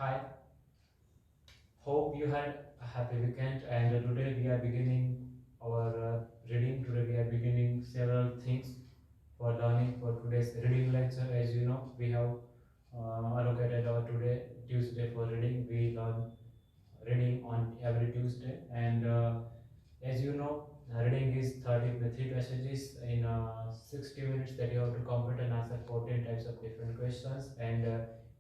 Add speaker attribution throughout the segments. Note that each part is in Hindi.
Speaker 1: Hi, hope you had a happy weekend. And today we are beginning our reading. Today we are beginning several things for learning for today's reading lecture. As you know, we have allocated our today Tuesday for reading. We learn reading on every Tuesday, and as you know, reading is 33 passages in 60 minutes that you have to complete and answer 14 types of different questions, and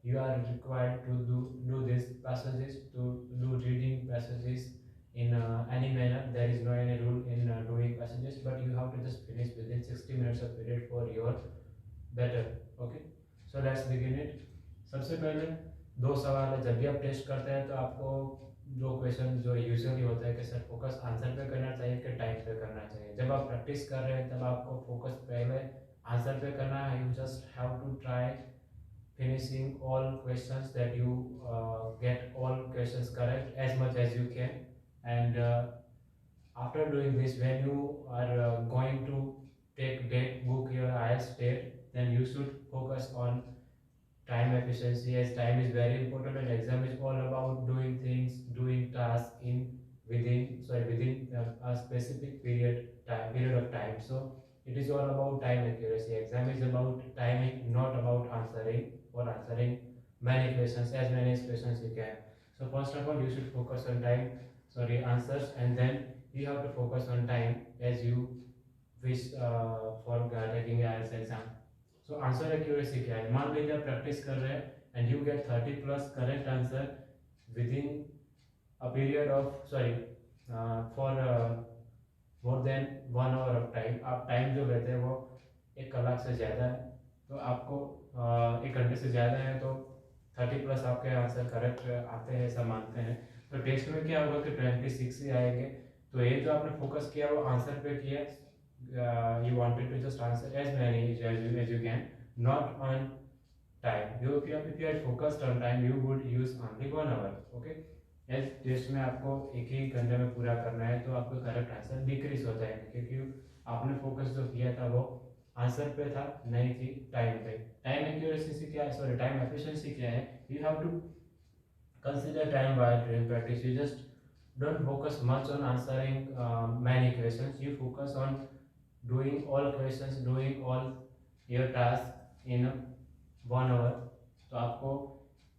Speaker 1: you are required to do these passages, to do reading passages in any manner. There is no any rule in doing passages, but you have to just finish within 60 minutes of period for your better. Okay, so let's begin it. सबसे पहले दो सवाल है। जब भी आप टेस्ट करते हैं तो आपको दो क्वेश्चन जो यूजुअली होता है कि सर फोकस आंसर पे करना चाहिए कि टाइम पे करना चाहिए। जब आप प्रैक्टिस कर रहे हैं तब आपको फोकस पहले आंसर पे करना है। You just have to try finishing all questions that you get all questions correct as much as you can, and after doing this, when you are going to take date book your IELTS date, then you should focus on time efficiency, as time is very important and exam is all about doing things, doing tasks in within a specific period of time. So it is all about time accuracy. Exam is about timing, not about answering many questions, as many questions you can. So first of all, you should focus on time, answers, and then you have to focus on time as you wish for taking IELTS exam. So answer accuracy क्या है? मान लीजिए आप प्रैक्टिस कर रहे हैं and you get 30 plus correct answer with in a period of for more than 1 hour of time. आप टाइम जो लेते हैं वो 1 कलाक से ज़्यादा है, तो आपको 1 घंटे से ज़्यादा है, तो 30 प्लस आपके आंसर करेक्ट आते हैं, ऐसा मानते हैं। तो टेस्ट में क्या होगा कि 26 ही आएंगे। तो ये जो आपने फोकस किया वो आंसर पे किया। You wanted to just answer as many as you can, not on time. If you had focused on time, you would use only 1 hour. Okay, as test में आपको एक ही घंटे में पूरा करना है, तो आपको करेक्ट आंसर डिक्रीज हो जाएंगे, क्योंकि आपने फोकस जो किया था वो आंसर पे था, नहीं थी टाइम पे। टाइम एक्यूरेसी क्या है, टाइम एफिशिएंसी क्या है? You have to consider time while doing practice. You just don't focus much on answering many questions. You focus on doing all questions, doing all your tasks in 1 hour. तो आपको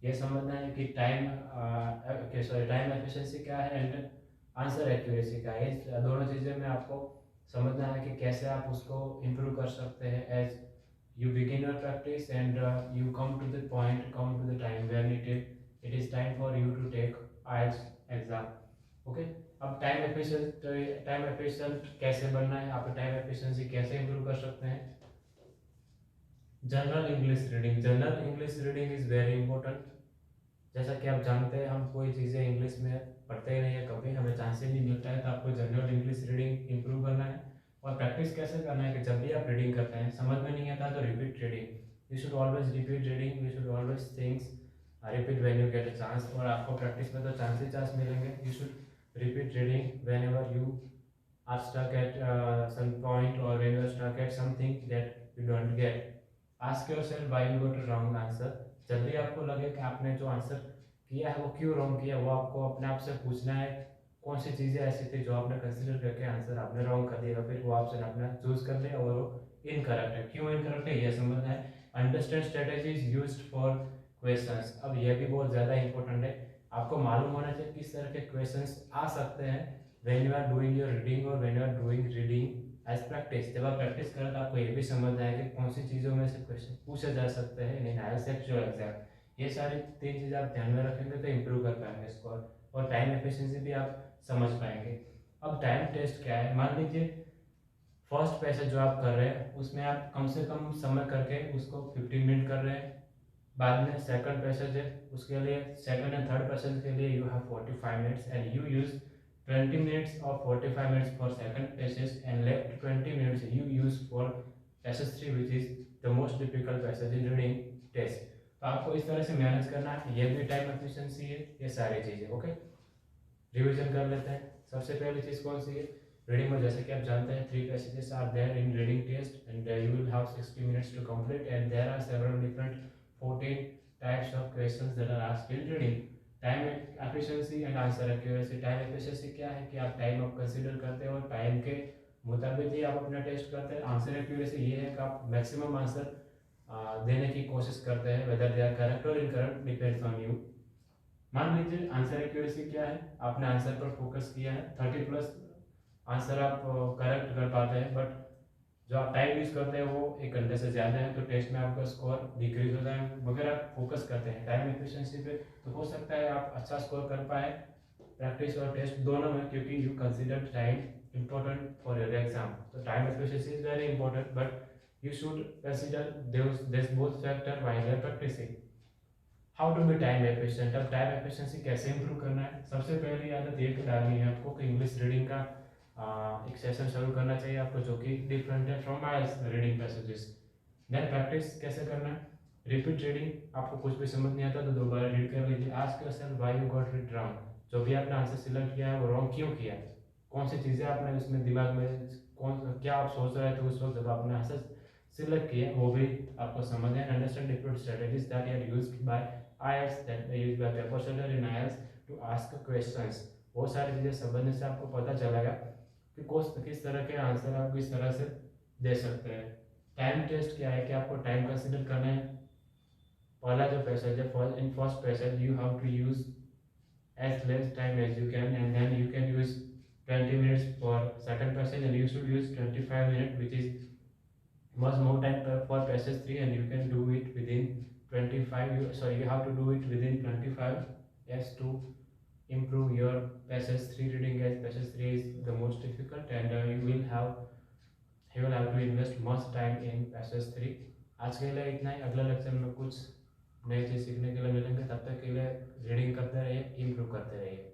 Speaker 1: ये समझना है कि टाइम टाइम एफिशिएंसी क्या है एंड आंसर एक्यूरेसी क्या है। इस दोनों चीज़ें में आपको समझना है कि कैसे आप उसको इम्प्रूव कर सकते हैं as you begin your practice, and you come to the point, come to the time when it is time for you to take IELTS exam. Okay, अब टाइम एफिशिएंट कैसे बनना है, आप टाइम एफिशिएंसी कैसे इंप्रूव कर सकते हैं? General English reading is very important. जैसा कि आप जानते हैं, हम कोई चीज़ें इंग्लिश में पढ़ते ही नहीं है, कभी हमें चांस ही नहीं मिलता है। तो आपको जनरल इंग्लिश रीडिंग इंप्रूव करना है। और प्रैक्टिस कैसे करना है कि जब भी आप रीडिंग करते हैं समझ में नहीं आता तो repeat reading. You should always repeat reading, you should always things repeat when you get a chance. और आपको प्रैक्टिस में तो चांस ही चांस मिलेंगे। You should repeat reading whenever you are stuck at some point, और when you are stuck at something that you don't get, ask yourself why you got a wrong answer. जब भी आपको लगे कि आपने जो आंसर किया है वो क्यों रॉन्ग किया, वो आपको अपने आप से पूछना है कौन सी चीज़ें ऐसी थी जो आपने कंसिडर करके आंसर आपने रॉन्ग कर दिया, फिर वो ऑप्शन अपना चूज कर लिया और वो इनकरेक्ट है। क्यों इनकरेक्ट है ये समझना है। Understand strategies used for questions. अब ये भी बहुत ज़्यादा इंपॉर्टेंट है। आपको मालूम होना चाहिए किस तरह के क्वेश्चंस आ सकते हैं when you are doing your reading और when you are doing reading as practice. जब आप प्रैक्टिस करें तो आपको ये भी समझना है कि कौन सी चीज़ों में से क्वेश्चन पूछे जा सकते हैं इन IELTS एक्चुअल एग्जाम। ये सारी 3 चीज़ें आप ध्यान में रखेंगे तो इम्प्रूव कर पाएंगे स्कोर, और टाइम एफिशिएंसी भी आप समझ पाएंगे। अब टाइम टेस्ट क्या है? मान लीजिए फर्स्ट पैसेज जो आप कर रहे हैं उसमें आप कम से कम समय करके उसको 15 मिनट कर रहे हैं। बाद में सेकंड पैसेज है, उसके लिए सेकंड एंड थर्ड पैसेज के लिए you have 45 minutes, and you use 20 minutes और 45 minutes for second passage, and left 20 minutes you use for passage 3 which is the most difficult passage in reading test. तो आपको इस तरह से मैनेज करना है, ये भी टाइम एफिशिएंसी है, ये सारी चीज़ें। ओके, रिवीजन कर लेते हैं। सबसे पहली चीज़ कौन सी है? रीडिंग में जैसे कि आप जानते हैं 3 passages are there in reading test, and you will have 60 minutes to complete, and there are several different 14 types of questions that are asked in reading. Time efficiency and answer accuracy. Time efficiency क्या है कि आप टाइम आप कंसीडर करते हो, टाइम के मुताबिक ही आप अपना टेस्ट करते हैं। आंसर एक्यूरेसी ये है कि आप मैक्सिमम आंसर देने की कोशिश करते हैं, वेदर दे आर करेक्ट और इनकरेक्ट डिपेंड्स ऑन यू। मान लीजिए आंसर एक्यूरेसी क्या है, आपने आंसर पर फोकस किया है, 30+ आंसर आप करेक्ट कर पाते हैं, बट जो आप टाइम यूज़ करते हैं वो 1 घंटे से ज़्यादा है, तो टेस्ट में आपका स्कोर डिक्रीज होता है। मगर आप फोकस करते हैं टाइम एफिशिएंसी पे, तो हो सकता है आप अच्छा स्कोर कर पाए प्रैक्टिस और टेस्ट दोनों में, क्योंकि you consider time important for your exam. So time efficiency is very important, but you should consider those both factor while you are practicing. How to be time efficient? अब टाइम एफिशिएंसी कैसे इंप्रूव करना है? सबसे पहली आदत ये डालनी है आपको कि इंग्लिश रीडिंग का एक सेशन शुरू करना चाहिए आपको, जो कि डिफरेंट है from IELTS reading passages. Then practice कैसे करना है? Repeat reading. आपको कुछ भी समझ नहीं आता तो दोबारा रीड कर लीजिए। Ask yourself why you got it wrong. जो भी आपने आंसर सिलेक्ट किया है वो रॉन्ग क्यों किया है? कौन सी चीज़ें आपने उसमें दिमाग में क्या आप सोच रहे थे उस वक्त जब आपने आंसर सिलेक्ट किया, वो भी आपको समझ है। Understand different strategies that are used by IELTS, that are used by paper setter in IELTS to ask questions। वो सारी चीज़ें समझने से आपको पता चलेगा कि किस तरह के आंसर आप किस तरह से दे सकते हैं। टाइम टेस्ट क्या है कि आपको टाइम कंसिडर करना है। पहला जो पैसेज है, in first passage you have to use as less time as you can, and then you can use 20 minutes for second passage, and you should use 25 minutes, which is much more time for passage 3, and you can do it within 25, you have to do it within 25 as to improve your passage 3 reading, as passage 3 is the most difficult, and you will have to invest much time in passage 3। आज के लिए इतना ही। अगला लेक्चर में कुछ नई चीज़ सीखने के लिए मिलेंगे, तब तक के लिए रीडिंग करते रहिए, इम्प्रूव करते रहिए।